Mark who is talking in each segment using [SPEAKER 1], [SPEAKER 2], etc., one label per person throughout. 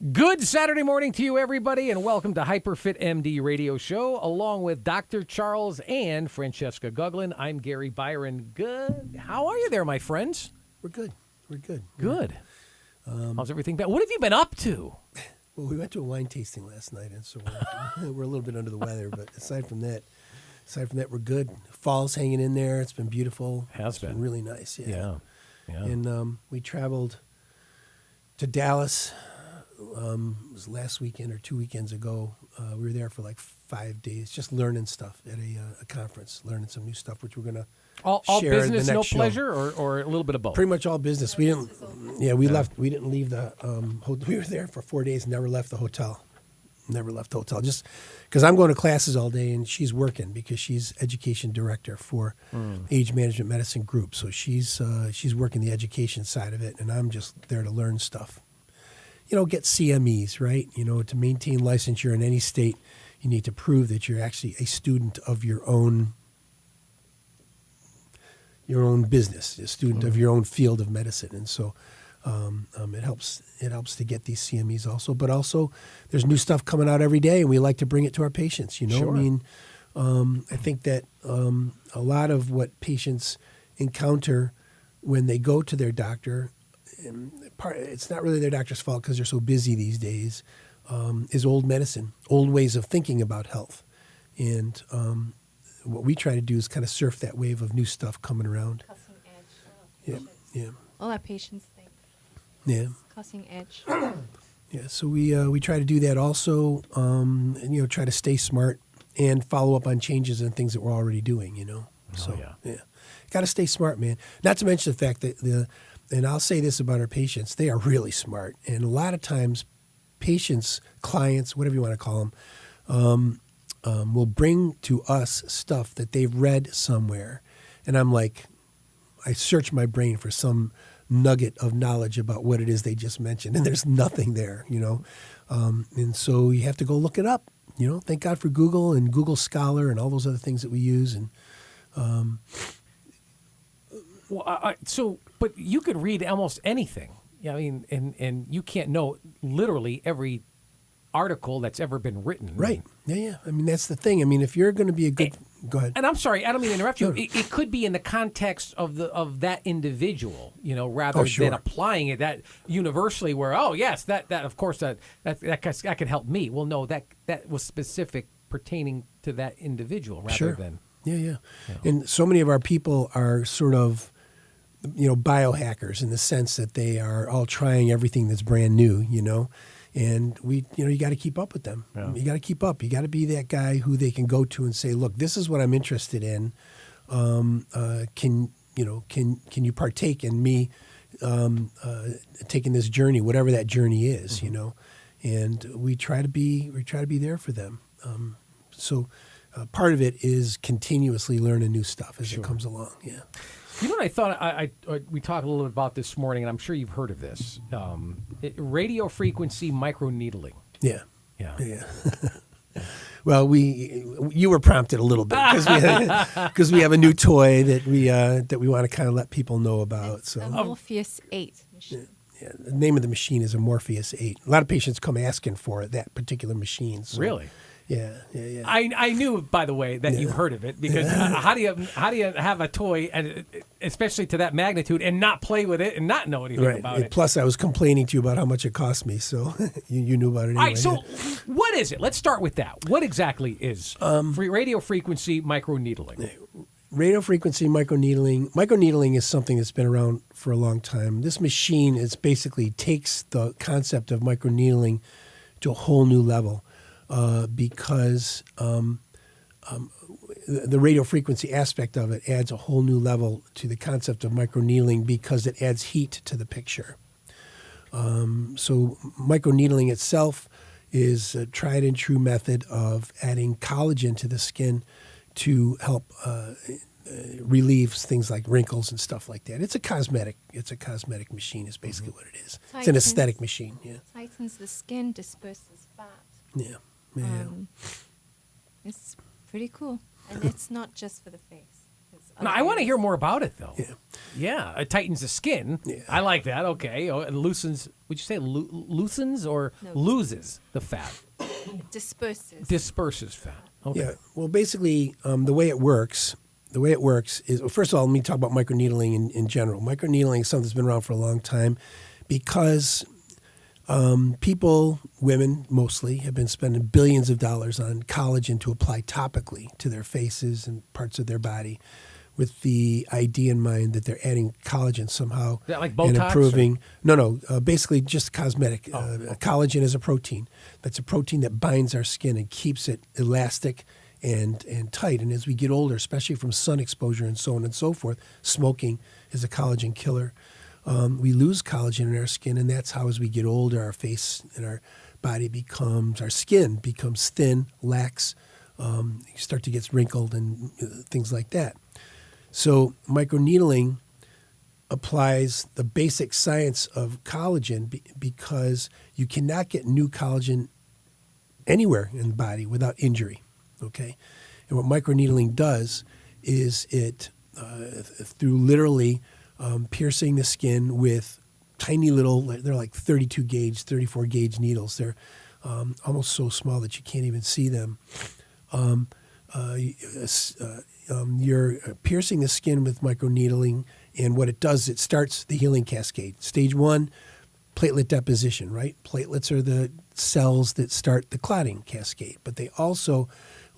[SPEAKER 1] Good Saturday morning to you, everybody, and welcome to HyperFit MD Radio Show, along with Dr. Charles and Francesca Guglin. I'm Gary Byron. Good. How are you there, my friends?
[SPEAKER 2] We're good.
[SPEAKER 1] Good. How's everything been? What have you been up to?
[SPEAKER 2] Well, we went to a wine tasting last night, and so we're a little bit under the weather. But aside from that, we're good. Fall's hanging in there. It's been beautiful.
[SPEAKER 1] It's been
[SPEAKER 2] really nice.
[SPEAKER 1] Yeah.
[SPEAKER 2] And we traveled to Dallas. It was last weekend or 2 weekends ago. We were there for like 5 days, just learning stuff at a conference, learning some new stuff, which we're gonna
[SPEAKER 1] all
[SPEAKER 2] share
[SPEAKER 1] business,
[SPEAKER 2] the
[SPEAKER 1] no
[SPEAKER 2] next
[SPEAKER 1] pleasure, or a little bit of both.
[SPEAKER 2] Pretty much all business. We didn't. Yeah, we left. We didn't leave the. We were there for 4 days. Never left the hotel. Just because I'm going to classes all day and she's working because she's education director for Age Management Medicine Group. So she's working the education side of it, and I'm just there to learn stuff. Get CMEs, right? To maintain licensure in any state, you need to prove that you're actually a student of your own business, a student of your own field of medicine. And so it helps to get these CMEs also. But also, there's new stuff coming out every day, and we like to bring it to our patients.
[SPEAKER 1] Sure.
[SPEAKER 2] I think that a lot of what patients encounter when they go to their doctor, and it's not really their doctor's fault because they're so busy these days, is old medicine, old ways of thinking about health. And what we try to do is kind of surf that wave of new stuff coming around.
[SPEAKER 3] Cutting edge.
[SPEAKER 2] Yeah.
[SPEAKER 3] All our patients think.
[SPEAKER 2] Yeah.
[SPEAKER 3] Cutting edge.
[SPEAKER 2] Yeah. So we try to do that also, and try to stay smart and follow up on changes and things that we're already doing. So got to stay smart, man. Not to mention the fact that and I'll say this about our patients, they are really smart. And a lot of times patients, clients, whatever you want to call them, will bring to us stuff that they've read somewhere. And I'm like, I search my brain for some nugget of knowledge about what it is they just mentioned. And there's nothing there, And so you have to go look it up. Thank God for Google and Google Scholar and all those other things that we use. And
[SPEAKER 1] but you could read almost anything. And you can't know literally every article that's ever been written.
[SPEAKER 2] Right. Yeah. That's the thing. If you're going to be a good... Go ahead.
[SPEAKER 1] And I'm sorry, I don't mean to interrupt you.
[SPEAKER 2] No.
[SPEAKER 1] It could be in the context of that individual, rather than applying it that universally. Where that of course that could help me. Well, no, that was specific pertaining to that individual rather than.
[SPEAKER 2] Yeah. And so many of our people are sort of, biohackers in the sense that they are all trying everything that's brand new, and you got to keep up with them.
[SPEAKER 1] Yeah.
[SPEAKER 2] You got to keep up. You got to be that guy who they can go to and say, look, this is what I'm interested in. Can you partake in me taking this journey, whatever that journey is, and we try to be there for them. So part of it is continuously learning new stuff as it comes along. Yeah.
[SPEAKER 1] What I thought we talked a little bit about this morning, and I'm sure you've heard of this, radio frequency microneedling.
[SPEAKER 2] Yeah. Well, you were prompted a little bit because we have a new toy that we want to kind of let people know about.
[SPEAKER 3] It's a Morpheus 8 machine.
[SPEAKER 2] Yeah, the name of the machine is a Morpheus 8. A lot of patients come asking for it, that particular machine. So.
[SPEAKER 1] Really?
[SPEAKER 2] Yeah.
[SPEAKER 1] I knew, by the way, that you've heard of it because how do you have a toy, and especially to that magnitude, and not play with it and not know anything about it?
[SPEAKER 2] Plus, I was complaining to you about how much it cost me, so you knew about it anyway.
[SPEAKER 1] All right, so what is it? Let's start with that. What exactly is radio frequency microneedling?
[SPEAKER 2] Radio frequency microneedling. Microneedling is something that's been around for a long time. This machine basically takes the concept of microneedling to a whole new level. Because the radio frequency aspect of it adds a whole new level to the concept of microneedling because it adds heat to the picture. So microneedling itself is a tried and true method of adding collagen to the skin to help relieve things like wrinkles and stuff like that. It's a cosmetic machine is basically what it is. It's an aesthetic machine. Yeah.
[SPEAKER 3] Tightens the skin, disperses fat.
[SPEAKER 2] Yeah.
[SPEAKER 3] It's pretty cool. And it's not just for the face. It's
[SPEAKER 1] Now, I want to hear more about it, though. Yeah, it tightens the skin.
[SPEAKER 2] Yeah.
[SPEAKER 1] I like that. Okay. Oh, it loosens, would you say loosens or
[SPEAKER 3] No.
[SPEAKER 1] loses the fat?
[SPEAKER 3] Disperses.
[SPEAKER 1] Fat. Okay.
[SPEAKER 2] Yeah. Well, basically, the way it works is, well, first of all, let me talk about microneedling in general. Microneedling is something that's been around for a long time because people, women mostly, have been spending billions of dollars on collagen to apply topically to their faces and parts of their body, with the idea in mind that they're adding collagen somehow.
[SPEAKER 1] Is that like
[SPEAKER 2] and
[SPEAKER 1] Botox?
[SPEAKER 2] improving. No, basically just cosmetic. Collagen is a protein. That's a protein that binds our skin and keeps it elastic and tight. And as we get older, especially from sun exposure and so on and so forth, smoking is a collagen killer. We lose collagen in our skin, and that's how, as we get older, our face and our body our skin becomes thin, lax, you start to get wrinkled and things like that. So microneedling applies the basic science of collagen because you cannot get new collagen anywhere in the body without injury, okay? And what microneedling does is it, through literally piercing the skin with tiny little, they're like 32 gauge, 34 gauge needles. They're almost so small that you can't even see them. You're piercing the skin with microneedling, and what it does, it starts the healing cascade. Stage 1, platelet deposition, right? Platelets are the cells that start the clotting cascade, but they also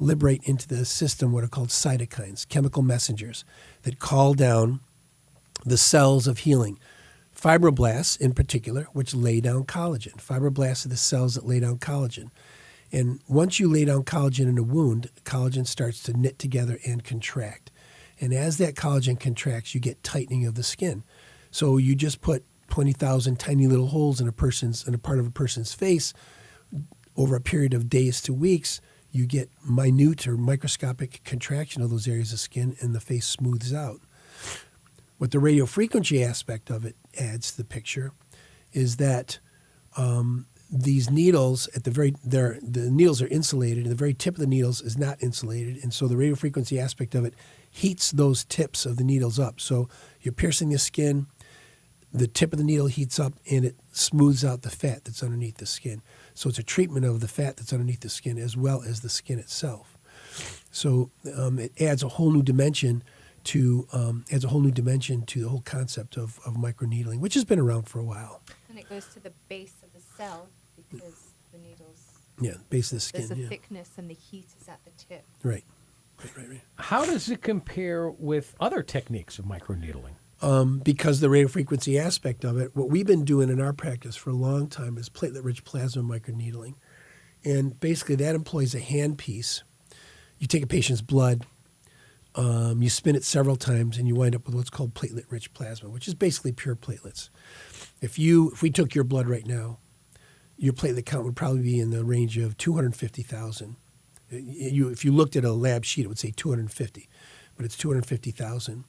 [SPEAKER 2] liberate into the system what are called cytokines, chemical messengers that call down the cells of healing. Fibroblasts, in particular, which lay down collagen. Fibroblasts are the cells that lay down collagen. And once you lay down collagen in a wound, collagen starts to knit together and contract. And as that collagen contracts, you get tightening of the skin. So you just put 20,000 tiny little holes in a part of a person's face. Over a period of days to weeks, you get minute or microscopic contraction of those areas of skin, and the face smooths out. What the radiofrequency aspect of it adds to the picture is that these needles the needles are insulated, and the very tip of the needles is not insulated, and so the radiofrequency aspect of it heats those tips of the needles up. So you're piercing the skin, the tip of the needle heats up, and it smooths out the fat that's underneath the skin. So it's a treatment of the fat that's underneath the skin as well as the skin itself. So it adds a whole new dimension to the whole concept of microneedling, which has been around for a while.
[SPEAKER 3] And it goes to the base of the cell because the needles.
[SPEAKER 2] Yeah, base of the skin.
[SPEAKER 3] There's a thickness and the heat is at the tip.
[SPEAKER 2] Right.
[SPEAKER 1] How does it compare with other techniques of microneedling?
[SPEAKER 2] Because the radiofrequency aspect of it, what we've been doing in our practice for a long time is platelet-rich plasma microneedling. And basically that employs a handpiece. You take a patient's blood, you spin it several times, and you wind up with what's called platelet-rich plasma, which is basically pure platelets. If we took your blood right now, your platelet count would probably be in the range of 250,000. If you looked at a lab sheet, it would say 250, but it's 250,000.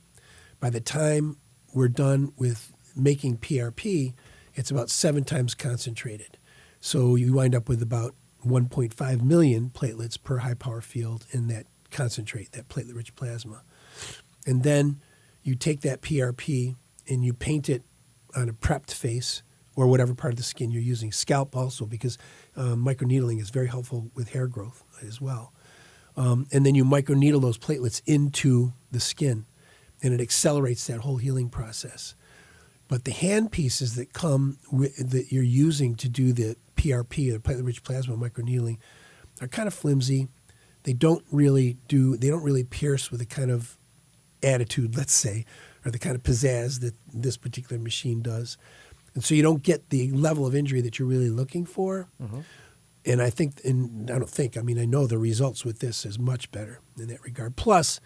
[SPEAKER 2] By the time we're done with making PRP, it's about 7 times concentrated. So you wind up with about 1.5 million platelets per high power field in that concentrate, that platelet-rich plasma. And then you take that PRP and you paint it on a prepped face or whatever part of the skin you're using. Scalp also, because microneedling is very helpful with hair growth as well. And then you microneedle those platelets into the skin, and it accelerates that whole healing process. But the hand pieces that you're using to do the PRP, or platelet-rich plasma microneedling, are kind of flimsy. They don't really pierce with the kind of attitude, let's say, or the kind of pizzazz that this particular machine does. And so you don't get the level of injury that you're really looking for. Mm-hmm. And I know the results with this is much better in that regard. Plus,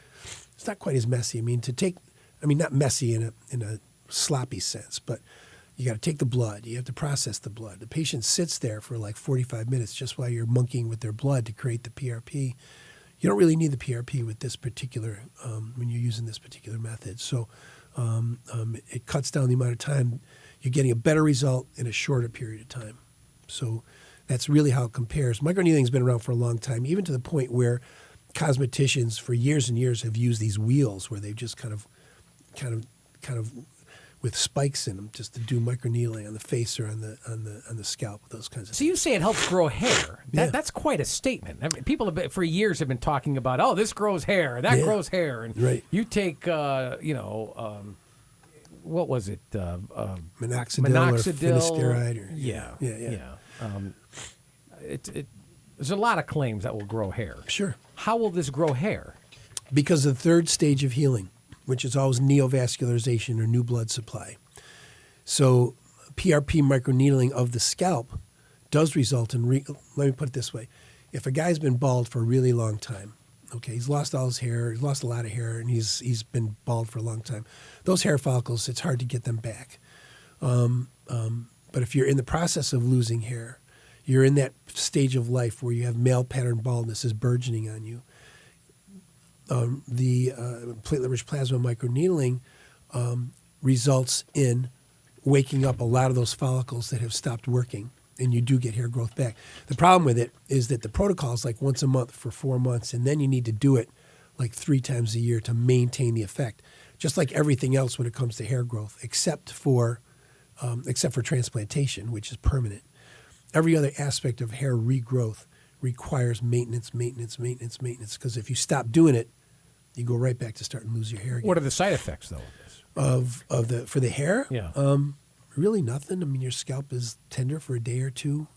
[SPEAKER 2] it's not quite as messy. Not messy in a sloppy sense, but you got to take the blood. You have to process the blood. The patient sits there for like 45 minutes just while you're monkeying with their blood to create the PRP. You don't really need the PRP with this particular, when you're using this particular method. So it cuts down the amount of time. You're getting a better result in a shorter period of time. So that's really how it compares. Microneedling has been around for a long time, even to the point where cosmeticians for years and years have used these wheels where they've just kind of with spikes in them just to do microneedling on the face or on the scalp, those kinds of
[SPEAKER 1] So
[SPEAKER 2] things.
[SPEAKER 1] you say it helps grow hair.
[SPEAKER 2] Yeah.
[SPEAKER 1] That's quite a statement. I mean, people for years have been talking about, oh, this grows hair, that grows hair, and
[SPEAKER 2] Right.
[SPEAKER 1] you take, what was it?
[SPEAKER 2] Minoxidil or finasteride. Or,
[SPEAKER 1] Yeah.
[SPEAKER 2] Yeah.
[SPEAKER 1] There's a lot of claims that will grow hair.
[SPEAKER 2] Sure.
[SPEAKER 1] How will this grow hair?
[SPEAKER 2] Because the third stage of healing, which is always neovascularization or new blood supply. So PRP microneedling of the scalp does result in, let me put it this way. If a guy's been bald for a really long time, okay, he's lost all his hair, he's lost a lot of hair, and he's been bald for a long time, those hair follicles, it's hard to get them back. But if you're in the process of losing hair, you're in that stage of life where you have male pattern baldness is burgeoning on you, the platelet-rich plasma microneedling results in waking up a lot of those follicles that have stopped working, and you do get hair growth back. The problem with it is that the protocol is like once a month for 4 months, and then you need to do it like 3 times a year to maintain the effect, just like everything else when it comes to hair growth, except for transplantation, which is permanent. Every other aspect of hair regrowth requires maintenance, because if you stop doing it, you go right back to starting to lose your hair again.
[SPEAKER 1] What are the side effects, though, of this?
[SPEAKER 2] For the hair?
[SPEAKER 1] Yeah.
[SPEAKER 2] Really nothing. I mean, your scalp is tender for a day or two,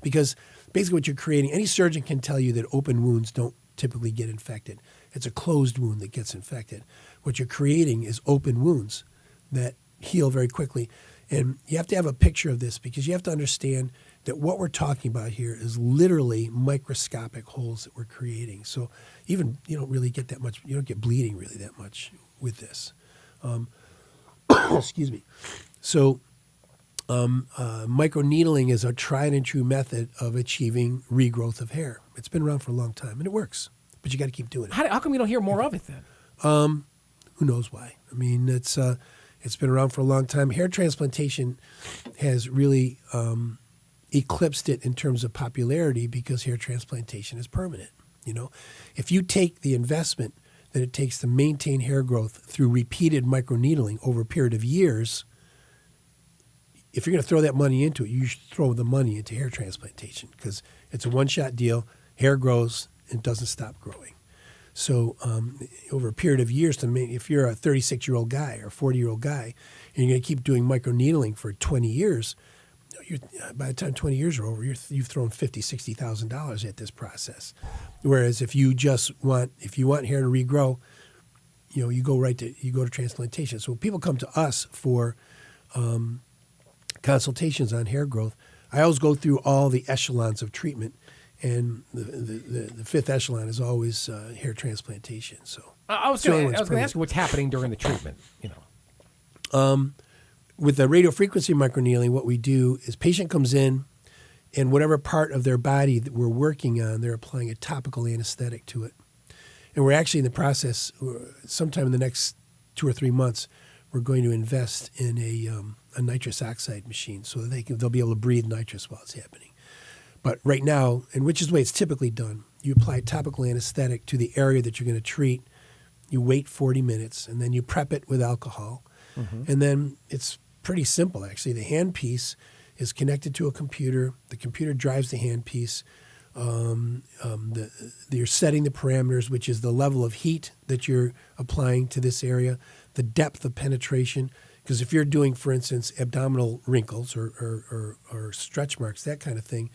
[SPEAKER 2] because basically what you're creating, any surgeon can tell you that open wounds don't typically get infected. It's a closed wound that gets infected. What you're creating is open wounds that heal very quickly. And you have to have a picture of this because you have to understand that what we're talking about here is literally microscopic holes that we're creating. So even you don't really get that much, you don't get bleeding really that much with this. Excuse me. So microneedling is a tried and true method of achieving regrowth of hair. It's been around for a long time and it works, but you got to keep doing it.
[SPEAKER 1] How come you don't hear more of it then?
[SPEAKER 2] Who knows why? I mean, it's been around for a long time. Hair transplantation has really eclipsed it in terms of popularity because hair transplantation is permanent. You know, if you take the investment that it takes to maintain hair growth through repeated microneedling over a period of years, if you're going to throw that money into it, you should throw the money into hair transplantation because it's a one-shot deal. Hair grows and doesn't stop growing. So over a period of years, if you're a 36-year-old guy or 40-year-old guy, and you're going to keep doing microneedling for 20 years, by the time 20 years are over, you've thrown $50,000, $60,000 at this process. Whereas if you want hair to regrow, you go to transplantation. So when people come to us for consultations on hair growth, I always go through all the echelons of treatment. And the fifth echelon is always hair transplantation. So
[SPEAKER 1] I was going to ask you what's happening during the treatment.
[SPEAKER 2] With the radiofrequency microneedling, what we do is patient comes in, and whatever part of their body that we're working on, they're applying a topical anesthetic to it. And we're actually in the process, sometime in the next 2 or 3 months, we're going to invest in a nitrous oxide machine so that they'll be able to breathe nitrous while it's happening. But right now, and which is the way it's typically done, you apply topical anesthetic to the area that you're going to treat. You wait 40 minutes, and then you prep it with alcohol. Mm-hmm. And then it's pretty simple, actually. The handpiece is connected to a computer. The computer drives the handpiece. You're setting the parameters, which is the level of heat that you're applying to this area, the depth of penetration. Because if you're doing, for instance, abdominal wrinkles or stretch marks, that kind of thing,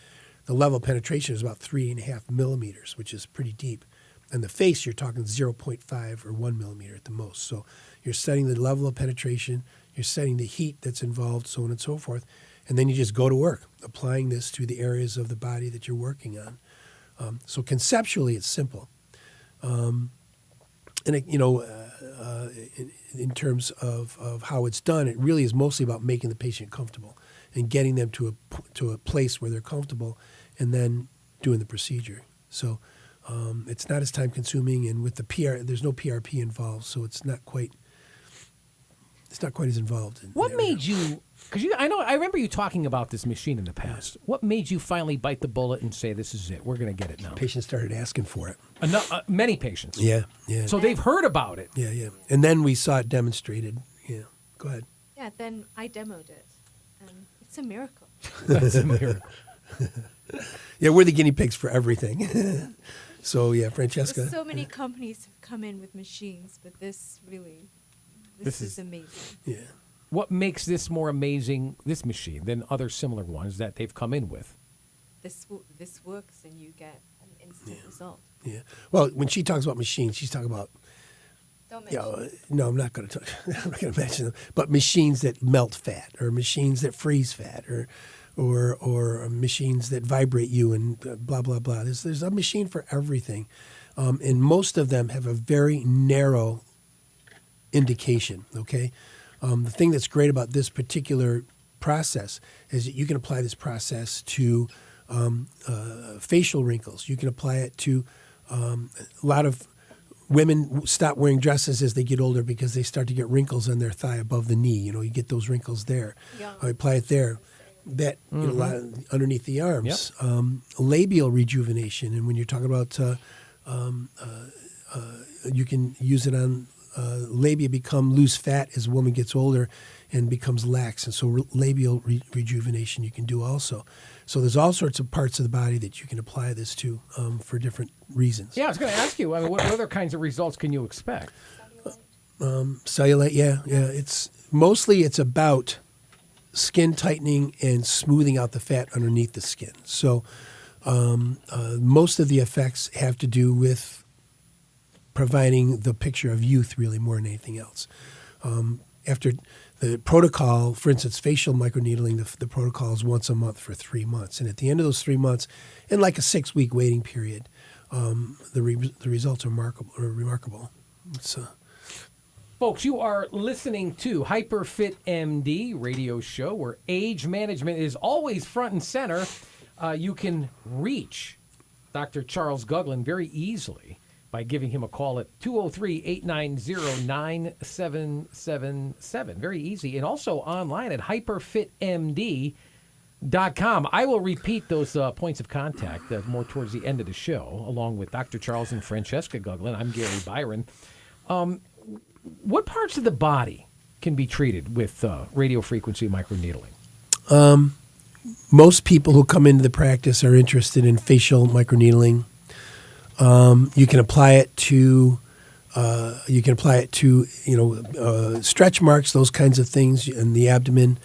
[SPEAKER 2] the level of penetration is about 3.5 millimeters, which is pretty deep. And the face, you're talking 0.5 or 1 millimeter at the most. So you're setting the level of penetration, you're setting the heat that's involved, so on and so forth. And then you just go to work, applying this to the areas of the body that you're working on. So conceptually, it's simple. And, in terms of how it's done, it really is mostly about making the patient comfortable and getting them to a place where they're comfortable and then doing the procedure. So it's not as time consuming, and with the there's no PRP involved, so it's not quite It's not quite as involved.
[SPEAKER 1] What made you? Because I remember you talking about this machine in the past. What made you finally bite the bullet and say, "This is it. We're going to get it now"?
[SPEAKER 2] Patients started asking for it.
[SPEAKER 1] Many patients.
[SPEAKER 2] Yeah, yeah.
[SPEAKER 1] So they've heard about it.
[SPEAKER 2] Yeah, yeah. And then we saw it demonstrated. Yeah. Go ahead.
[SPEAKER 3] Yeah, then I demoed it. And it's a miracle.
[SPEAKER 1] That's a miracle.
[SPEAKER 2] Yeah, we're the guinea pigs for everything. So, yeah, Francesca.
[SPEAKER 3] So many companies have come in with machines, but this is amazing.
[SPEAKER 2] Yeah.
[SPEAKER 1] What makes this more amazing, this machine, than other similar ones that they've come in with?
[SPEAKER 3] This works and you get an instant result.
[SPEAKER 2] Yeah. Well, when she talks about machines, she's talking about.
[SPEAKER 3] Don't mention
[SPEAKER 2] No, I'm not going to talk. I'm not going to mention them. But machines that melt fat, or machines that freeze fat, or machines that vibrate you, and blah blah blah. There's a machine for everything, and most of them have a very narrow indication. Okay. The thing that's great about this particular process is that you can apply this process to facial wrinkles. You can apply it to a lot of women stop wearing dresses as they get older because they start to get wrinkles on their thigh above the knee. You get those wrinkles there.
[SPEAKER 3] Yeah.
[SPEAKER 2] I apply it there. That a lot underneath the arms. Labial rejuvenation, and when you're talking about, you can use it on. Labia become loose fat as a woman gets older and becomes lax. And so labial rejuvenation you can do also. So there's all sorts of parts of the body that you can apply this to for different reasons.
[SPEAKER 1] Yeah, I was going to ask you, what other kinds of results can you expect?
[SPEAKER 2] Cellulite, yeah. It's about skin tightening and smoothing out the fat underneath the skin. So most of the effects have to do with providing the picture of youth really more than anything else. After the protocol, for instance, facial microneedling, the protocol is once a month for 3 months. And at the end of those 3 months, in like a 6-week waiting period, the results are remarkable.
[SPEAKER 1] Folks, you are listening to HyperFit MD radio show where age management is always front and center. You can reach Dr. Charles Guglin very easily by giving him a call at 203-890-9777. Very easy. And also online at hyperfitmd.com. I will repeat those points of contact more towards the end of the show, along with Dr. Charles and Francesca Guglin. I'm Gary Byron. What parts of the body can be treated with radiofrequency microneedling?
[SPEAKER 2] Most people who come into the practice are interested in facial microneedling. You can apply it to stretch marks, those kinds of things in the abdomen.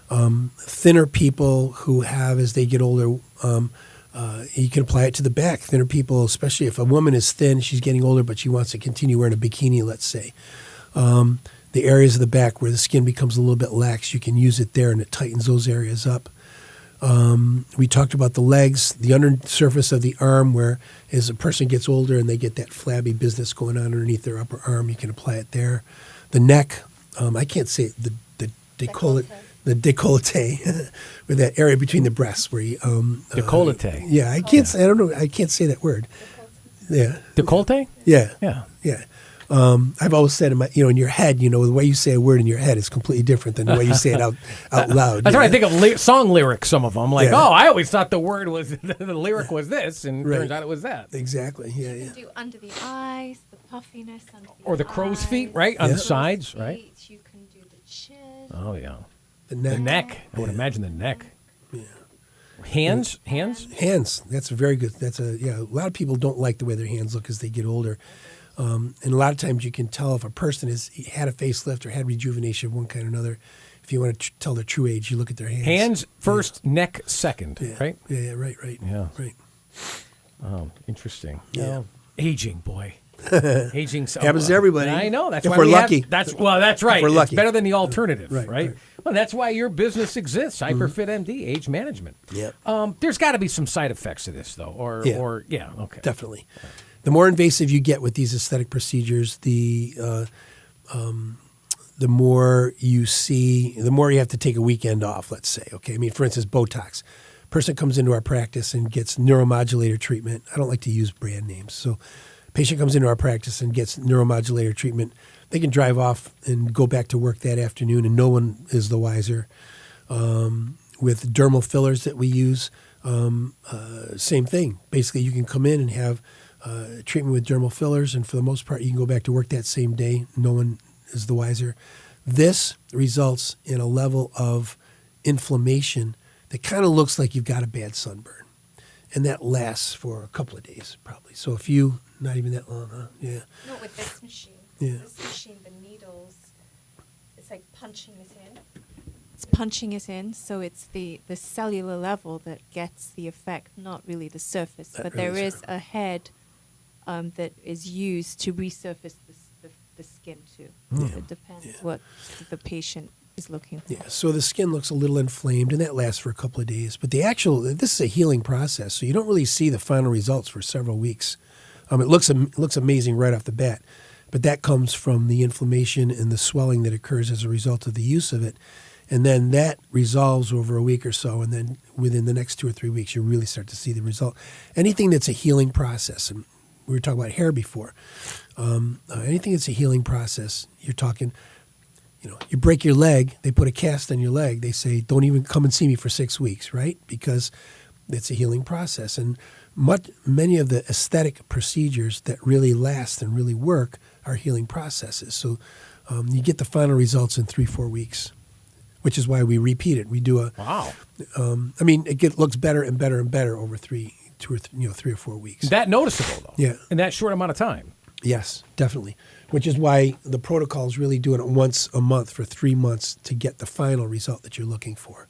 [SPEAKER 2] Thinner people who have, as they get older, you can apply it to the back. Thinner people, especially if a woman is thin, she's getting older, but she wants to continue wearing a bikini, let's say. The areas of the back where the skin becomes a little bit lax, you can use it there, and it tightens those areas up. We talked about the legs, the undersurface of the arm, where as a person gets older and they get that flabby business going on underneath their upper arm, you can apply it there. The neck, I can't say the décolleté, with that area between the breasts where you
[SPEAKER 1] Décolleté.
[SPEAKER 2] Yeah, I can't say. I don't know. I can't say that word. Yeah.
[SPEAKER 1] Décolleté?
[SPEAKER 2] Yeah.
[SPEAKER 1] Yeah.
[SPEAKER 2] Yeah. I've always said in your head, the way you say a word in your head is completely different than the way you say it out loud.
[SPEAKER 1] That's right. I think of song lyrics, some of them. Like, I always thought the word was, the lyric was this, and turns out it was that.
[SPEAKER 2] Exactly. Yeah,
[SPEAKER 3] You can do under the eyes, the puffiness under the
[SPEAKER 1] Or the crow's feet, right? On the sides, right?
[SPEAKER 3] You can do the chin.
[SPEAKER 1] Oh, yeah.
[SPEAKER 2] The neck.
[SPEAKER 1] The neck. I would imagine the neck.
[SPEAKER 2] Yeah.
[SPEAKER 1] Hands?
[SPEAKER 2] Hands. That's a very good. A lot of people don't like the way their hands look as they get older. And a lot of times you can tell if a person has had a facelift or had rejuvenation of one kind or another. If you want to tell their true age, you look at their hands.
[SPEAKER 1] Hands first, neck second, right?
[SPEAKER 2] Yeah, right.
[SPEAKER 1] Yeah.
[SPEAKER 2] Right.
[SPEAKER 1] Oh, interesting.
[SPEAKER 2] Yeah.
[SPEAKER 1] Aging, boy. Aging
[SPEAKER 2] happens to everybody.
[SPEAKER 1] I know. That's
[SPEAKER 2] if
[SPEAKER 1] why
[SPEAKER 2] we're lucky.
[SPEAKER 1] That's right.
[SPEAKER 2] If we're lucky.
[SPEAKER 1] It's better than the alternative,
[SPEAKER 2] right?
[SPEAKER 1] Well, that's why your business exists, HyperFit MD, age management.
[SPEAKER 2] Yeah.
[SPEAKER 1] There's got to be some side effects to this, though, okay,
[SPEAKER 2] definitely. The more invasive you get with these aesthetic procedures, the more you see, the more you have to take a weekend off, let's say. Okay, I mean, for instance, Botox. Person comes into our practice and gets neuromodulator treatment. I don't like to use brand names. So patient comes into our practice and gets neuromodulator treatment. they can drive off and go back to work that afternoon, and no one is the wiser. With dermal fillers that we use, same thing. Basically, you can come in and have treatment with dermal fillers, and for the most part, you can go back to work that same day. No one is the wiser. This results in a level of inflammation that kind of looks like you've got a bad sunburn. And that lasts for a couple of days, probably. So if you, not even that long, huh? Yeah.
[SPEAKER 3] Not with this machine.
[SPEAKER 2] Yeah.
[SPEAKER 3] This machine, the needles, it's like punching it in. It's punching it in, so it's the cellular level that gets the effect, not really the surface. But there is a head that is used to resurface the skin too.
[SPEAKER 2] Yeah.
[SPEAKER 3] It depends what the patient is looking for.
[SPEAKER 2] Yeah, so the skin looks a little inflamed, and that lasts for a couple of days. But this is a healing process, so you don't really see the final results for several weeks. It looks amazing right off the bat, but that comes from the inflammation and the swelling that occurs as a result of the use of it. And then that resolves over a week or so, and then within the next 2 or 3 weeks, you really start to see the result. Anything that's a healing process, and we were talking about hair before, anything that's a healing process, you're talking, you break your leg, they put a cast on your leg, they say, don't even come and see me for 6 weeks, right? Because it's a healing process. And many of the aesthetic procedures that really last and really work are healing processes. So you get the final results in 3-4 weeks, which is why we repeat it. We do
[SPEAKER 1] wow.
[SPEAKER 2] It looks better and better and better over 3 or 4 weeks.
[SPEAKER 1] That noticeable, though.
[SPEAKER 2] Yeah.
[SPEAKER 1] In that short amount of time.
[SPEAKER 2] Yes, definitely. Which is why the protocol is really doing it once a month for 3 months to get the final result that you're looking for.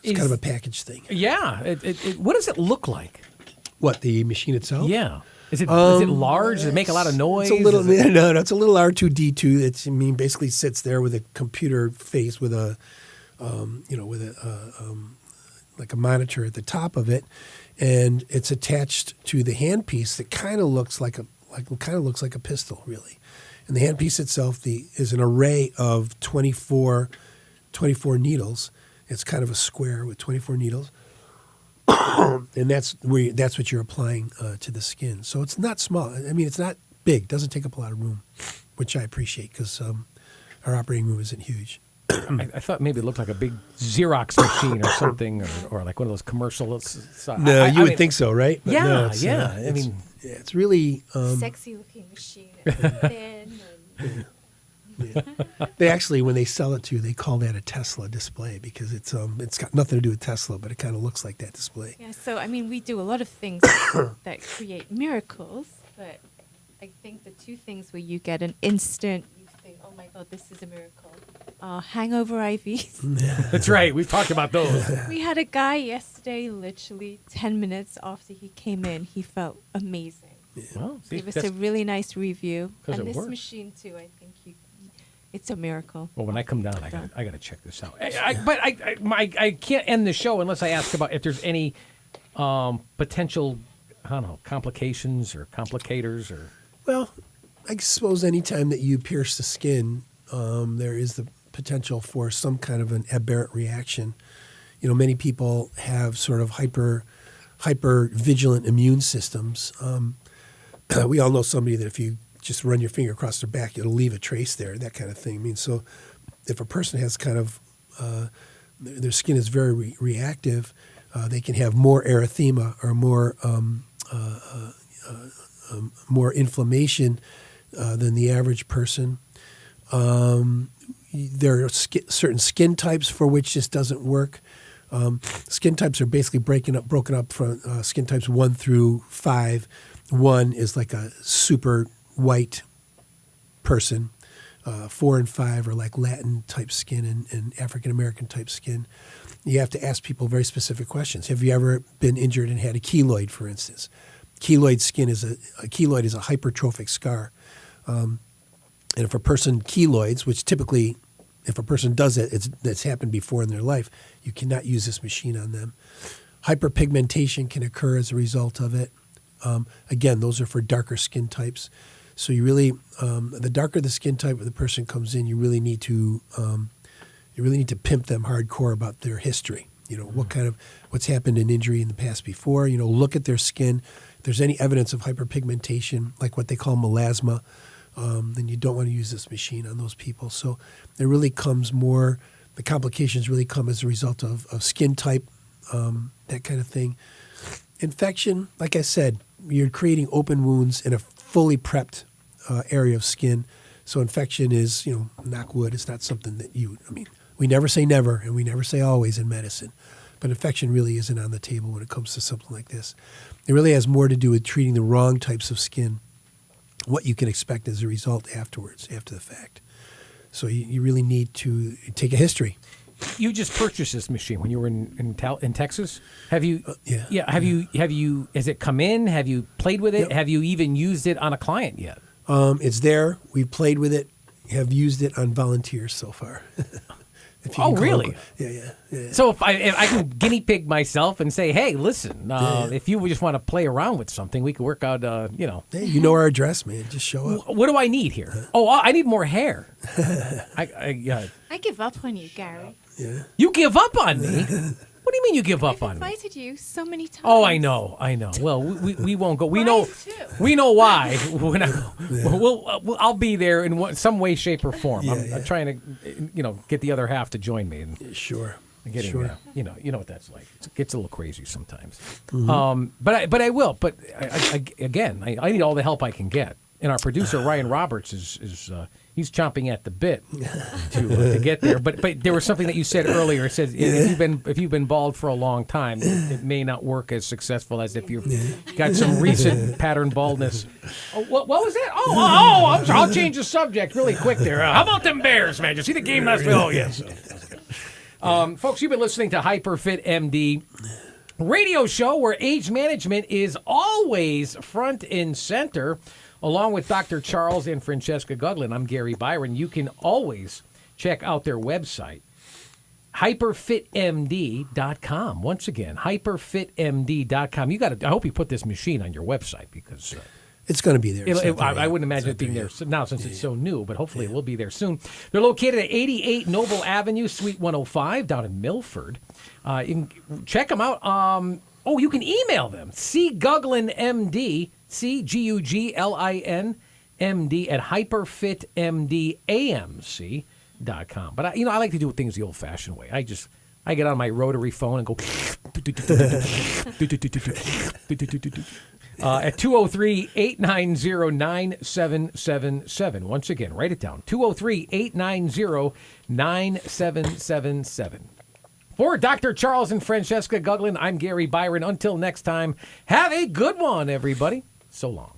[SPEAKER 2] It's kind of a package thing.
[SPEAKER 1] Yeah. What does it look like?
[SPEAKER 2] What, the machine itself?
[SPEAKER 1] Yeah. Is it large? Does it make a lot of noise?
[SPEAKER 2] It's a little it's a little R2D2. It's basically sits there with a computer face with a like a monitor at the top of it, and it's attached to the handpiece that kind of looks like a pistol, really. And the handpiece itself is an array of 24 needles. It's kind of a square with 24 needles. And that's what you're applying to the skin. So it's not small. It's not big. It doesn't take up a lot of room, which I appreciate because our operating room isn't huge.
[SPEAKER 1] I thought maybe it looked like a big Xerox machine or something, or like one of those commercials.
[SPEAKER 2] No, you would think so, right? But
[SPEAKER 1] yeah,
[SPEAKER 2] no, it's really
[SPEAKER 3] sexy looking machine. Thin and
[SPEAKER 2] They actually, when they sell it to you, they call that a Tesla display because it's got nothing to do with Tesla, but it kind of looks like that display.
[SPEAKER 3] Yeah, so we do a lot of things that create miracles, but I think the two things where you get an instant, you think, oh my God, this is a miracle. Hangover IVs.
[SPEAKER 1] That's right. We've talked about those.
[SPEAKER 3] We had a guy yesterday, literally 10 minutes after he came in, he felt amazing.
[SPEAKER 1] Yeah. Well, see,
[SPEAKER 3] gave us a really nice review. And this
[SPEAKER 1] works.
[SPEAKER 3] machine too, I think it's a miracle.
[SPEAKER 1] Well, when I come down, I got to check this out. But I can't end the show unless I ask about if there's any potential, I don't know, complications or complicators or.
[SPEAKER 2] Well, I suppose anytime that you pierce the skin, there is the potential for some kind of an aberrant reaction. Many people have sort of hyper vigilant immune systems. We all know somebody that if you just run your finger across their back, it'll leave a trace there, that kind of thing. So if a person has kind of, their skin is very reactive, they can have more erythema or more inflammation than the average person. There are certain skin types for which this doesn't work. Skin types are basically broken up from skin types 1 through 5. 1 is like a super white person. 4 and 5 are like Latin type skin and African American type skin. You have to ask people very specific questions. Have you ever been injured and had a keloid, for instance? Keloid skin is a hypertrophic scar. And if a person keloids, which typically, if a person does it, that's happened before in their life, you cannot use this machine on them. Hyperpigmentation can occur as a result of it. Again, those are for darker skin types. So you really, the darker the skin type of the person comes in, you really need to pimp them hardcore about their history. What's happened in injury in the past before. Look at their skin. If there's any evidence of hyperpigmentation, like what they call melasma, then you don't want to use this machine on those people. So there really comes more, the complications really come as a result of skin type, that kind of thing. Infection, like I said, you're creating open wounds in a fully prepped area of skin. So infection is, knock wood, it's not something that we never say never and we never say always in medicine. But infection really isn't on the table when it comes to something like this. It really has more to do with treating the wrong types of skin, what you can expect as a result afterwards, after the fact. So you really need to take a history.
[SPEAKER 1] You just purchased this machine when you were in Texas. Have you?
[SPEAKER 2] Yeah.
[SPEAKER 1] Have you? Has it come in? Have you played with it?
[SPEAKER 2] Yep.
[SPEAKER 1] Have you even used it on a client yet?
[SPEAKER 2] It's there. We've played with it. Have used it on volunteers so far.
[SPEAKER 1] Oh, really?
[SPEAKER 2] Yeah.
[SPEAKER 1] So if I can guinea pig myself and say, hey, listen, if you just want to play around with something, we could work out,
[SPEAKER 2] Hey, you know our address, man. Just show up.
[SPEAKER 1] What do I need here? Oh, I need more hair.
[SPEAKER 3] I give up on you, Gary.
[SPEAKER 2] Yeah.
[SPEAKER 1] You give up on me? What do you mean you give up
[SPEAKER 3] I've
[SPEAKER 1] on me?
[SPEAKER 3] invited you so many times.
[SPEAKER 1] Oh, I know. Well, we won't go. We
[SPEAKER 3] Brian,
[SPEAKER 1] know.
[SPEAKER 3] too.
[SPEAKER 1] We know why. I'll be there in some way, shape, or form.
[SPEAKER 2] Yeah,
[SPEAKER 1] I'm trying to, get the other half to join me. And
[SPEAKER 2] Sure.
[SPEAKER 1] getting,
[SPEAKER 2] Sure.
[SPEAKER 1] you know what that's like. It gets a little crazy sometimes. But I will. But again, I need all the help I can get. And our producer Ryan Roberts is he's chomping at the bit to get there. But there was something that you said earlier. It said if you've been bald for a long time, it may not work as successful as if you've got some recent pattern baldness. Oh, what was that? I'll change the subject really quick there. How about them Bears, man? Did you see the game last week? Oh yes. Folks, you've been listening to HyperFit MD radio show where age management is always front and center. Along with Dr. Charles and Francesca Guglin, I'm Gary Byron. You can always check out their website, hyperfitmd.com. Once again, hyperfitmd.com. I hope you put this machine on your website because
[SPEAKER 2] it's going to be there.
[SPEAKER 1] I wouldn't imagine it being there now since it's so new, but hopefully it will be there soon. They're located at 88 Noble Avenue, Suite 105, down in Milford. You can check them out. You can email them, cguglinmd, CGUGLINMD at hyperfitmdamc.com. But I like to do things the old-fashioned way. I get on my rotary phone and go at 203-890-9777. Once again, write it down. 203-890-9777. For Dr. Charles and Francesca Guglin, I'm Gary Byron. Until next time, have a good one, everybody. So long.